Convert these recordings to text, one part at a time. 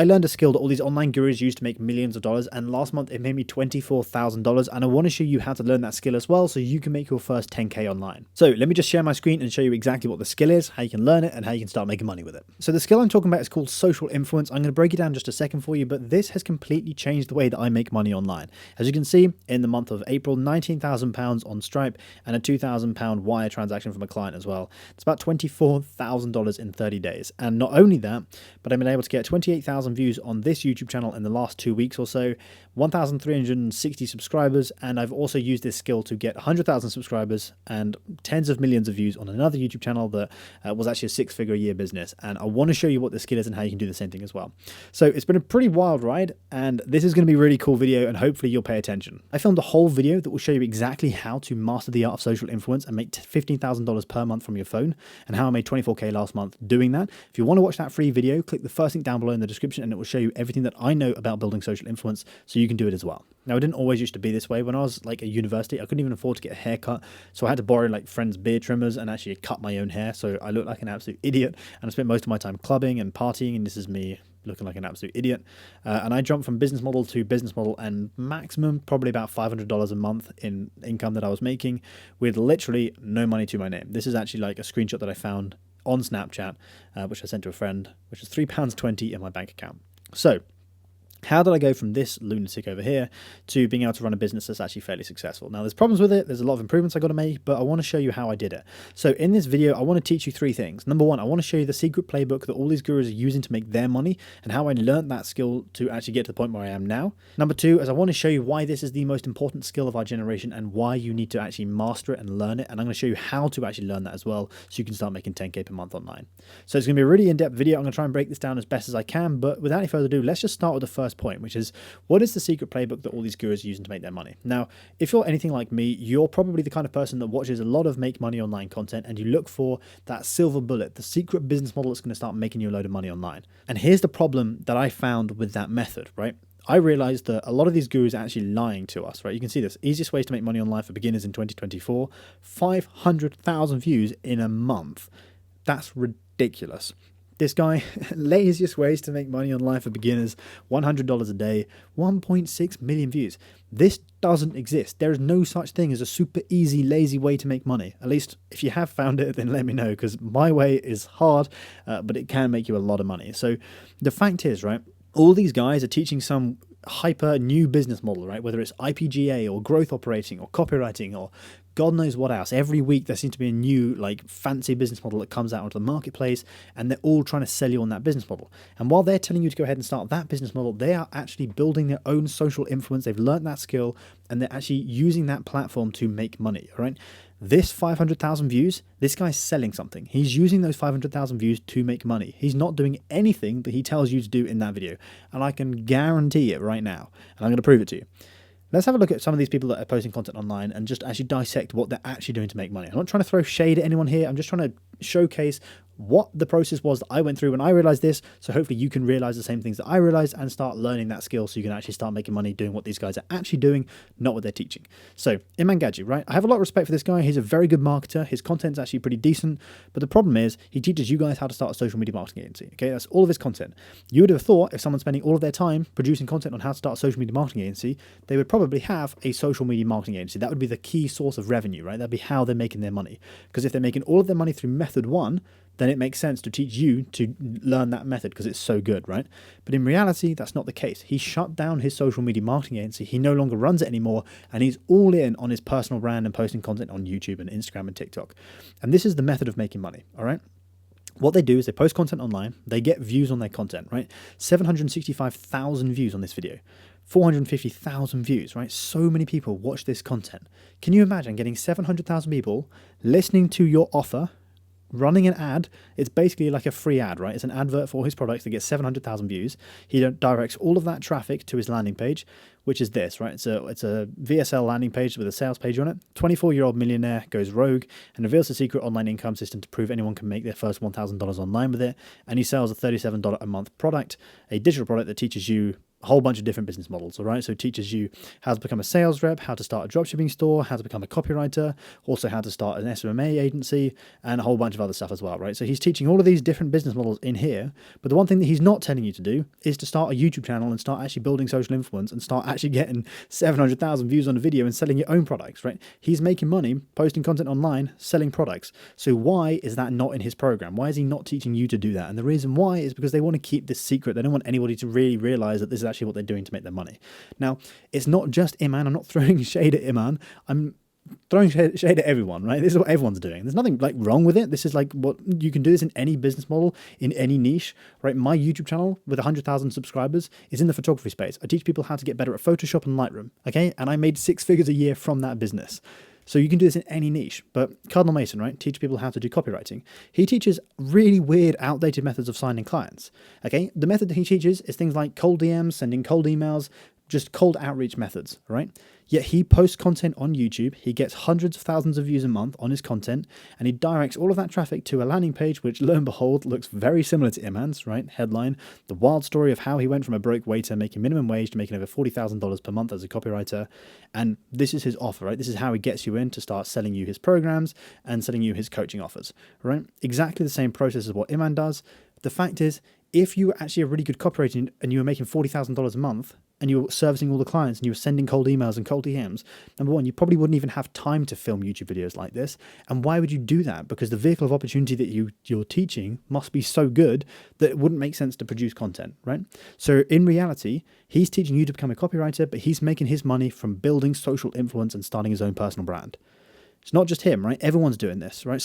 I learned a skill that all these online gurus use to make millions of dollars, and last month it made me $24,000, and I want to show you how to learn that skill as well so you can make your first 10K online. So let me just share my screen and show you exactly what the skill is, how you can learn it, and how you can start making money with it. So the skill I'm talking about is called social influence. I'm going to break it down just a second for you, but this has completely changed the way that I make money online. As you can see, in the month of April, £19,000 on Stripe and a £2,000 wire transaction from a client as well. It's about $24,000 in 30 days. And not only that, but I've been able to get 28,000 views on this YouTube channel in the last 2 weeks or so, 1,360 subscribers, and I've also used this skill to get 100,000 subscribers and tens of millions of views on another YouTube channel that was actually a 6-figure a year business. And I want to show you what the skill is and how you can do the same thing as well. So it's been a pretty wild ride, and this is going to be a really cool video, and hopefully you'll pay attention. I filmed a whole video that will show you exactly how to master the art of social influence and make $15,000 per month from your phone, and how I made 24K last month doing that. If you want to watch that free video, click the first link down below in the description, and it will show you everything that I know about building social influence so you can do it as well. Now, it didn't always used to be this way. When I was like at university, I couldn't even afford to get a haircut, so I had to borrow like friends' beard trimmers and actually cut my own hair, so I looked like an absolute idiot, and I spent most of my time clubbing and partying, and this is me looking like an absolute idiot. And I jumped from business model to business model, and maximum probably about $500 a month in income that I was making with literally no money to my name. This is actually like a screenshot that I found on Snapchat, which I sent to a friend, which is £3.20 in my bank account. So how did I go from this lunatic over here to being able to run a business that's actually fairly successful? Now, there's problems with it. There's a lot of improvements I got to make, but I want to show you how I did it. So in this video, I want to teach you 3 things. Number 1, I want to show you the secret playbook that all these gurus are using to make their money and how I learned that skill to actually get to the point where I am now. Number 2 is I want to show you why this is the most important skill of our generation and why you need to actually master it and learn it. And I'm going to show you how to actually learn that as well so you can start making 10K per month online. So it's going to be a really in-depth video. I'm going to try and break this down as best as I can, but without any further ado, let's just start with the first point, which is, what is the secret playbook that all these gurus are using to make their money? Now, if you're anything like me, you're probably the kind of person that watches a lot of make money online content, and you look for that silver bullet, the secret business model that's going to start making you a load of money online. And here's the problem that I found with that method, right? I realized that a lot of these gurus are actually lying to us, right? You can see this. Easiest ways to make money online for beginners in 2024, 500,000 views in a month. That's ridiculous. This guy, laziest ways to make money online for beginners, $100 a day, 1.6 million views. This doesn't exist. There is no such thing as a super easy, lazy way to make money. At least if you have found it, then let me know, because my way is hard, but it can make you a lot of money. So the fact is, right, all these guys are teaching some hyper new business model, right? Whether it's IPGA or growth operating or copywriting or God knows what else. Every week there seems to be a new like fancy business model that comes out onto the marketplace, and they're all trying to sell you on that business model. And while they're telling you to go ahead and start that business model, they are actually building their own social influence. They've learned that skill, and they're actually using that platform to make money, all right? This 500,000 views, this guy's selling something. He's using those 500,000 views to make money. He's not doing anything that he tells you to do in that video. And I can guarantee it right now. And I'm going to prove it to you. Let's have a look at some of these people that are posting content online and just actually dissect what they're actually doing to make money. I'm not trying to throw shade at anyone here. I'm just trying to showcase what the process was that I went through when I realized this, so hopefully you can realize the same things that I realized and start learning that skill so you can actually start making money doing what these guys are actually doing, not what they're teaching. So Iman Gadzhi, right? I have a lot of respect for this guy. He's a very good marketer. His content's actually pretty decent, but the problem is he teaches you guys how to start a social media marketing agency. Okay, that's all of his content. You would have thought if someone's spending all of their time producing content on how to start a social media marketing agency, they would probably have a social media marketing agency. That would be the key source of revenue, right? That'd be how they're making their money. Because if they're making all of their money through method 1, then it makes sense to teach you to learn that method because it's so good, right? But in reality, that's not the case. He shut down his social media marketing agency. He no longer runs it anymore, and he's all in on his personal brand and posting content on YouTube and Instagram and TikTok. And this is the method of making money, all right? What they do is they post content online, they get views on their content, right? 765,000 views on this video. 450,000 views, right? So many people watch this content. Can you imagine getting 700,000 people listening to your offer, running an ad? It's basically like a free ad, right? It's an advert for his products that gets 700,000 views. He directs all of that traffic to his landing page, which is this, right? It's a VSL landing page with a sales page on it. 24-year-old millionaire goes rogue and reveals the secret online income system to prove anyone can make their first $1,000 online with it. And he sells a $37 a month product, a digital product that teaches you a whole bunch of different business models, all right? So it teaches you how to become a sales rep, how to start a dropshipping store, how to become a copywriter, also how to start an SMMA agency, and a whole bunch of other stuff as well, right? So he's teaching all of these different business models in here, but the one thing that he's not telling you to do is to start a YouTube channel and start actually building social influence and start actually getting 700,000 views on a video and selling your own products, right? He's making money posting content online, selling products. So why is that not in his program? Why is he not teaching you to do that? And the reason why is because they want to keep this secret. They don't want anybody to really realize that this is actually what they're doing to make their money. Now, it's not just Iman. I'm not throwing shade at Iman. I'm throwing shade at everyone, right? This is what everyone's doing. There's nothing like wrong with it. This is like what you can do this in any business model, in any niche, right? My YouTube channel with 100,000 subscribers is in the photography space. I teach people how to get better at Photoshop and Lightroom, okay? And I made 6 figures a year from that business. So you can do this in any niche, but Cardinal Mason, right, teach people how to do copywriting. He teaches really weird, outdated methods of signing clients, okay? The method that he teaches is things like cold DMs, sending cold emails, just cold outreach methods, right? Yet he posts content on YouTube, he gets hundreds of thousands of views a month on his content, and he directs all of that traffic to a landing page, which lo and behold, looks very similar to Iman's, right? Headline, the wild story of how he went from a broke waiter making minimum wage to making over $40,000 per month as a copywriter. And this is his offer, right? This is how he gets you in to start selling you his programs and selling you his coaching offers, right? Exactly the same process as what Iman does. The fact is, if you were actually a really good copywriter and you were making $40,000 a month and you were servicing all the clients and you were sending cold emails and cold DMs, number one, you probably wouldn't even have time to film YouTube videos like this. And why would you do that? Because the vehicle of opportunity that you're teaching must be so good that it wouldn't make sense to produce content, right? So in reality, he's teaching you to become a copywriter, but he's making his money from building social influence and starting his own personal brand. It's not just him, right? Everyone's doing this, right?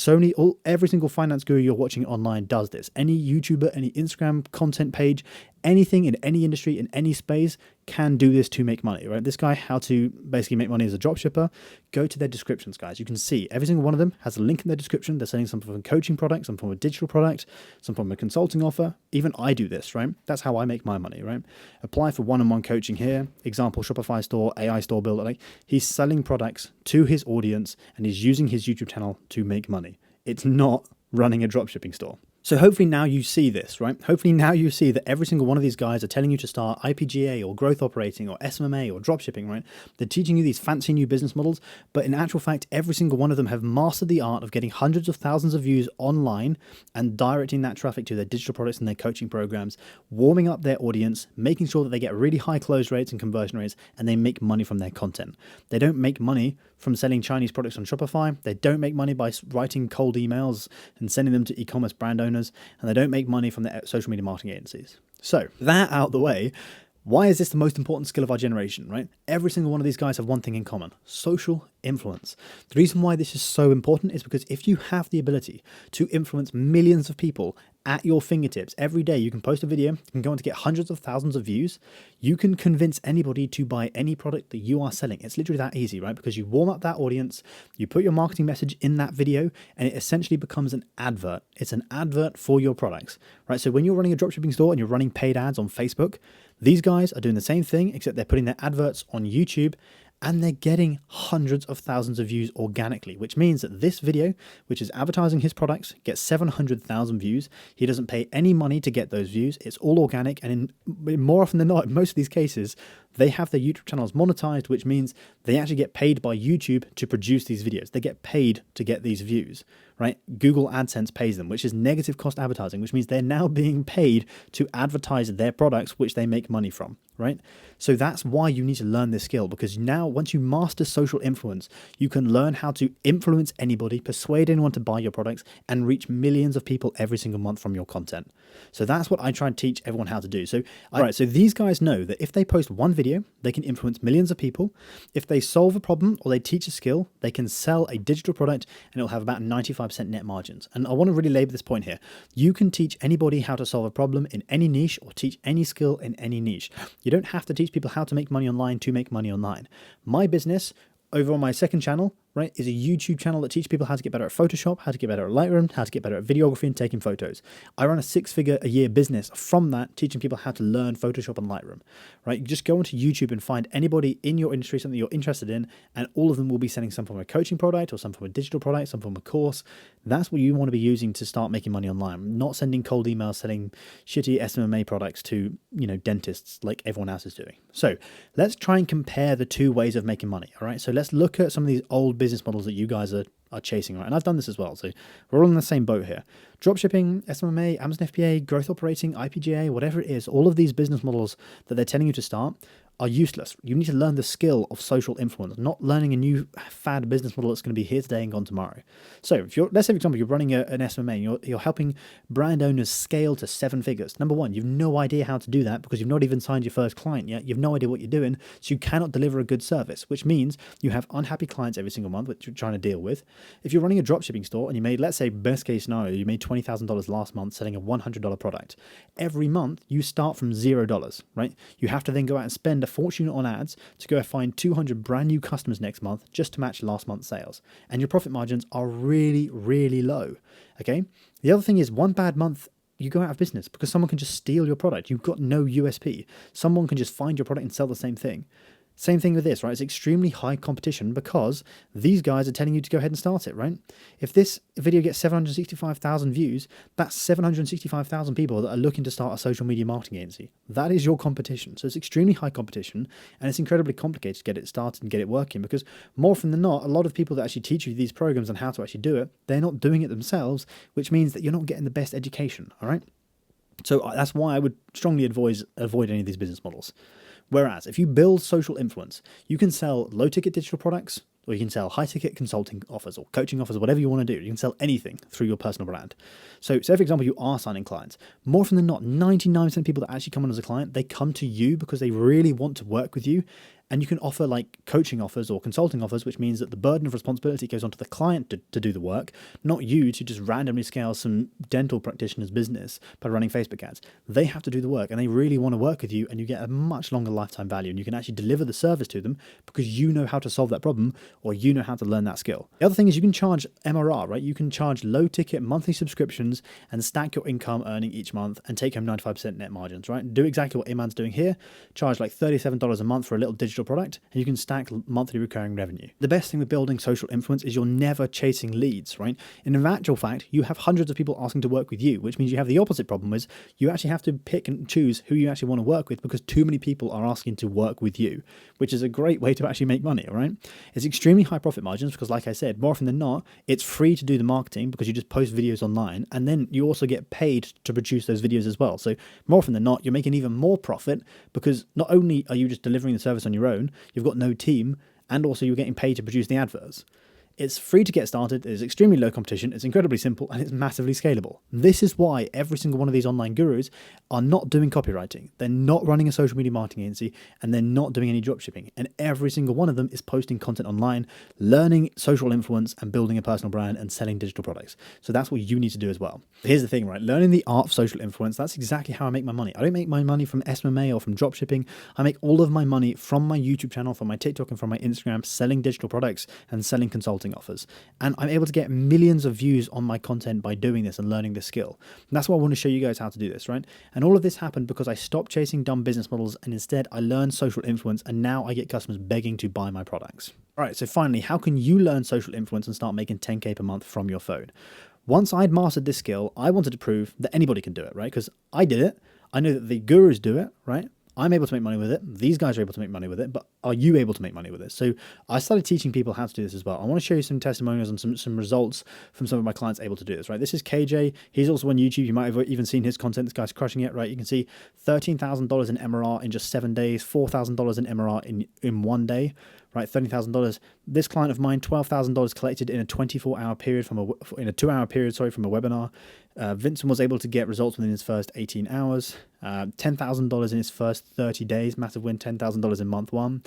Every single finance guru you're watching online does this. Any YouTuber, any Instagram content page, anything in any industry, in any space can do this to make money, right? This guy, how to basically make money as a dropshipper, go to their descriptions, guys. You can see every single one of them has a link in their description. They're selling some form of coaching product, some form of digital product, some form of consulting offer. Even I do this, right? That's how I make my money, right? Apply for one-on-one coaching here. Example, Shopify store, AI store builder. Like, he's selling products to his audience and he's using his YouTube channel to make money. It's not running a dropshipping store. So hopefully now you see this, right? Hopefully now you see that every single one of these guys are telling you to start IPGA or growth operating or SMMA or dropshipping, right? They're teaching you these fancy new business models, but in actual fact, every single one of them have mastered the art of getting hundreds of thousands of views online and directing that traffic to their digital products and their coaching programs, warming up their audience, making sure that they get really high close rates and conversion rates, and they make money from their content. They don't make money from selling Chinese products on Shopify. They don't make money by writing cold emails and sending them to e-commerce brand owners, and they don't make money from their social media marketing agencies. So that out the way, why is this the most important skill of our generation, right? Every single one of these guys have one thing in common: social influence. The reason why this is so important is because if you have the ability to influence millions of people at your fingertips every day, you can post a video, you can go on to get hundreds of thousands of views, you can convince anybody to buy any product that you are selling. It's literally that easy, right? Because you warm up that audience, you put your marketing message in that video, and it essentially becomes an advert. It's an advert for your products, right? So when you're running a dropshipping store and you're running paid ads on Facebook, these guys are doing the same thing, except they're putting their adverts on YouTube, and they're getting hundreds of thousands of views organically, which means that this video, which is advertising his products, gets 700,000 views. He doesn't pay any money to get those views. It's all organic. And more often than not, in most of these cases, they have their YouTube channels monetized, which means they actually get paid by YouTube to produce these videos. They get paid to get these views, right? Google AdSense pays them, which is negative cost advertising, which means they're now being paid to advertise their products, which they make money from, right? So that's why you need to learn this skill, because now once you master social influence, you can learn how to influence anybody, persuade anyone to buy your products, and reach millions of people every single month from your content. So that's what I try and teach everyone how to do. So, so these guys know that if they post one video, they can influence millions of people. If they solve a problem or they teach a skill, they can sell a digital product and it'll have about 95% net margins. And I want to really label this point here. You can teach anybody how to solve a problem in any niche or teach any skill in any niche. You don't have to teach people how to make money online to make money online. My business over on my second channel, right, is a YouTube channel that teaches people how to get better at Photoshop, how to get better at Lightroom, how to get better at videography and taking photos. I run a 6-figure a year business from that, teaching people how to learn Photoshop and Lightroom, right? You just go onto YouTube and find anybody in your industry, something you're interested in, and all of them will be selling some form of coaching product or some form of digital product, some form of course. That's what you want to be using to start making money online, not sending cold emails selling shitty SMMA products to, dentists like everyone else is doing. So let's try and compare the two ways of making money. All right. So let's look at some of these old business models that you guys are chasing, right? And I've done this as well. So we're all in the same boat here. Dropshipping, SMMA, Amazon FBA, growth operating, IPGA, whatever it is, all of these business models that they're telling you to start are useless. You need to learn the skill of social influence, not learning a new fad business model that's going to be here today and gone tomorrow. So if let's say, for example, you're running an SMMA and you're helping brand owners scale to 7 figures. Number one, you've no idea how to do that because you've not even signed your first client yet. You've no idea what you're doing, so you cannot deliver a good service, which means you have unhappy clients every single month, which you're trying to deal with. If you're running a dropshipping store and you made, let's say, best case scenario, you made $20,000 last month selling a $100 product. Every month you start from $0, right? You have to then go out and spend a fortune on ads to go find 200 brand new customers next month just to match last month's sales. And your profit margins are really, really low. Okay. The other thing is, one bad month, you go out of business because someone can just steal your product. You've got no USP. Someone can just find your product and sell the same thing. Same thing with this, right? It's extremely high competition because these guys are telling you to go ahead and start it, right? If this video gets 765,000 views, that's 765,000 people that are looking to start a social media marketing agency. That is your competition. So it's extremely high competition, and it's incredibly complicated to get it started and get it working because more often than not, a lot of people that actually teach you these programs on how to actually do it, they're not doing it themselves, which means that you're not getting the best education, all right? So that's why I would strongly avoid any of these business models. Whereas if you build social influence, you can sell low-ticket digital products, or you can sell high-ticket consulting offers or coaching offers, whatever you want to do. You can sell anything through your personal brand. So say, for example, you are signing clients. More often than not, 99% of people that actually come on as a client, they come to you because they really want to work with you. And you can offer like coaching offers or consulting offers, which means that the burden of responsibility goes onto the client to do the work, not you to just randomly scale some dental practitioner's business by running Facebook ads. They have to do the work and they really want to work with you, and you get a much longer lifetime value, and you can actually deliver the service to them because you know how to solve that problem or you know how to learn that skill. The other thing is you can charge MRR, right? You can charge low ticket monthly subscriptions and stack your income earning each month and take home 95% net margins, right? Do exactly what Iman's doing here. Charge like $37 a month for a little digital product, and you can stack monthly recurring revenue. The best thing with building social influence is you're never chasing leads, right? And in actual fact, you have hundreds of people asking to work with you, which means you have the opposite problem is you actually have to pick and choose who you actually want to work with because too many people are asking to work with you, which is a great way to actually make money, all right? It's extremely high profit margins because, like I said, more often than not, it's free to do the marketing because you just post videos online, and then you also get paid to produce those videos as well. So more often than not, you're making even more profit because not only are you just delivering the service on your own, you've got no team, and also you're getting paid to produce the adverts. It's free to get started, it's extremely low competition, it's incredibly simple, and it's massively scalable. This is why every single one of these online gurus are not doing copywriting, they're not running a social media marketing agency, and they're not doing any dropshipping. And every single one of them is posting content online, learning social influence, and building a personal brand and selling digital products. So that's what you need to do as well. Here's the thing, right? Learning the art of social influence, that's exactly how I make my money. I don't make my money from SMMA or from dropshipping. I make all of my money from my YouTube channel, from my TikTok, and from my Instagram, selling digital products and selling consulting offers. And I'm able to get millions of views on my content by doing this and learning this skill. And that's why I want to show you guys how to do this, right? And all of this happened because I stopped chasing dumb business models and instead I learned social influence, and now I get customers begging to buy my products. All right, so finally, how can you learn social influence and start making 10K per month from your phone? Once I'd mastered this skill, I wanted to prove that anybody can do it, right? Because I did it. I know that the gurus do it, right? I'm able to make money with it. These guys are able to make money with it, but are you able to make money with it? So I started teaching people how to do this as well. I want to show you some testimonials and some results from some of my clients able to do this, right? This is KJ. He's also on YouTube. You might have even seen his content. This guy's crushing it, right? You can see $13,000 in MRR in just 7 days, $4,000 in MRR in 1 day, right? $30,000. This client of mine, $12,000 collected in a 24-hour period from a 2-hour period, from a webinar. Vincent was able to get results within his first 18 hours, $10,000 in his first 30 days, massive win, $10,000 in month 1.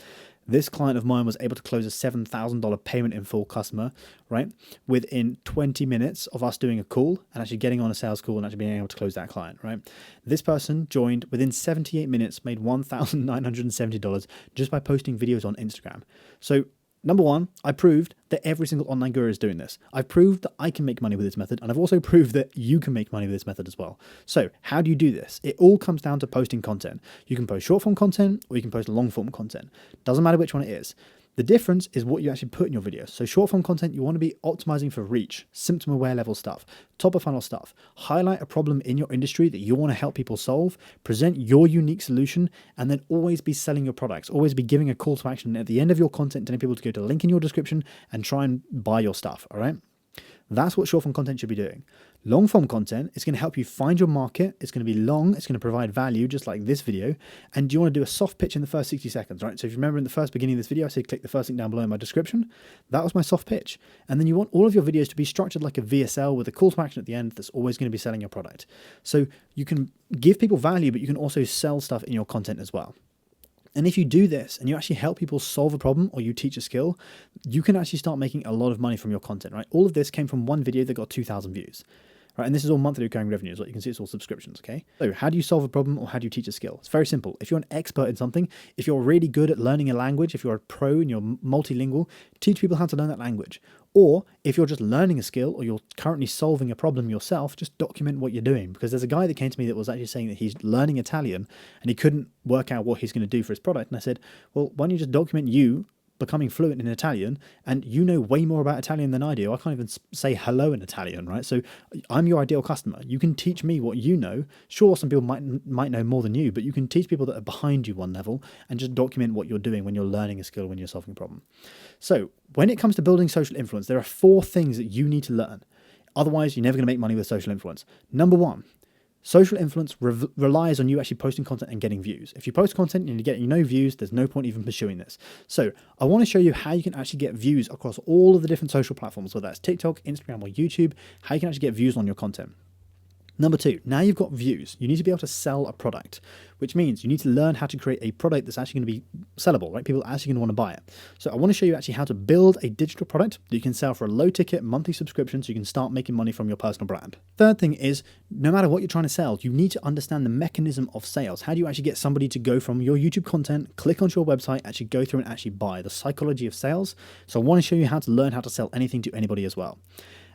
This client of mine was able to close a $7,000 payment in full customer, right? Within 20 minutes of us doing a call and actually getting on a sales call and actually being able to close that client, right? This person joined within 78 minutes, made $1,970 just by posting videos on Instagram. So Number one, I proved that every single online guru is doing this. I've proved that I can make money with this method, and I've also proved that you can make money with this method as well. So how do you do this? It all comes down to posting content. You can post short form content or you can post long form content. Doesn't matter which one it is. The difference is what you actually put in your videos. So short form content, you want to be optimizing for reach, symptom aware level stuff, top of funnel stuff, highlight a problem in your industry that you want to help people solve, present your unique solution, and then always be selling your products, always be giving a call to action at the end of your content, telling people to go to the link in your description and try and buy your stuff. All right. That's what short form content should be doing. Long form content is going to help you find your market. It's going to be long. It's going to provide value, just like this video. And you want to do a soft pitch in the first 60 seconds, right? So if you remember in the first beginning of this video, I said click the first link down below in my description. That was my soft pitch. And then you want all of your videos to be structured like a VSL with a call to action at the end that's always going to be selling your product. So you can give people value, but you can also sell stuff in your content as well. And if you do this and you actually help people solve a problem or you teach a skill, you can actually start making a lot of money from your content, right? All of this came from one video that got 2,000 views, right? And this is all monthly recurring revenue. As you can see, it's all subscriptions, okay? So how do you solve a problem or how do you teach a skill? It's very simple. If you're an expert in something, if you're really good at learning a language, if you're a pro and you're multilingual, teach people how to learn that language. Or if you're just learning a skill or you're currently solving a problem yourself, just document what you're doing. Because there's a guy that came to me that was actually saying that he's learning Italian and he couldn't work out what he's going to do for his product. And I said, well, why don't you just document you becoming fluent in Italian, and you know way more about Italian than I do. I can't even say hello in Italian, right? So I'm your ideal customer. You can teach me what you know. Sure, some people might know more than you, but you can teach people that are behind you one level and just document what you're doing when you're learning a skill, when you're solving a problem. So when it comes to building social influence, there are 4 things that you need to learn. Otherwise, you're never going to make money with social influence. Number 1, social influence relies on you actually posting content and getting views. If you post content and you're getting no views, there's no point even pursuing this. So I want to show you how you can actually get views across all of the different social platforms, whether that's TikTok, Instagram, or YouTube, how you can actually get views on your content. Number 2, now you've got views, you need to be able to sell a product, which means you need to learn how to create a product that's actually going to be sellable, right? People are actually going to want to buy it. So I want to show you actually how to build a digital product that you can sell for a low ticket monthly subscription so you can start making money from your personal brand. Third thing is, no matter what you're trying to sell, you need to understand the mechanism of sales. How do you actually get somebody to go from your YouTube content, click onto your website, actually go through and actually buy? The psychology of sales. So I want to show you how to learn how to sell anything to anybody as well.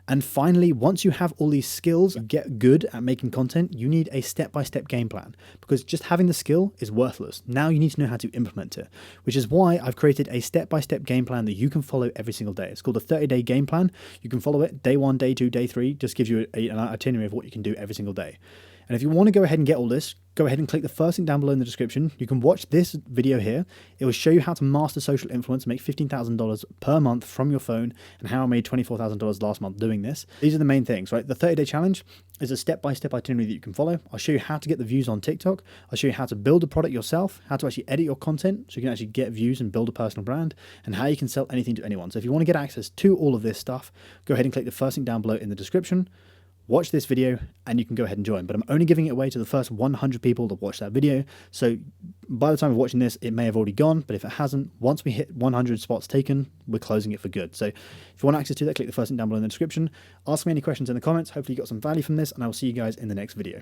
And finally, once you have all these skills, get good at making content, you need a step-by-step game plan, because just having the skill is worthless. Now you need to know how to implement it, which is why I've created a step-by-step game plan that you can follow every single day. It's called a 30-day game plan. You can follow it day 1, day 2, day 3, just gives you an itinerary of what you can do every single day. And if you want to go ahead and get all this, go ahead and click the first link down below in the description. You can watch this video here. It will show you how to master social influence, make $15,000 per month from your phone, and how I made $24,000 last month doing this. These are the main things, right? The 30-day challenge is a step-by-step itinerary that you can follow. I'll show you how to get the views on TikTok. I'll show you how to build a product yourself, how to actually edit your content so you can actually get views and build a personal brand, and how you can sell anything to anyone. So if you want to get access to all of this stuff, go ahead and click the first link down below in the description. Watch this video and you can go ahead and join, but I'm only giving it away to the first 100 people that watch that video. So by the time of watching this, it may have already gone, but if it hasn't, once we hit 100 spots taken, we're closing it for good. So if you want access to that, click the first link down below in the description. Ask me any questions in the comments. Hopefully you got some value from this, and I will see you guys in the next video.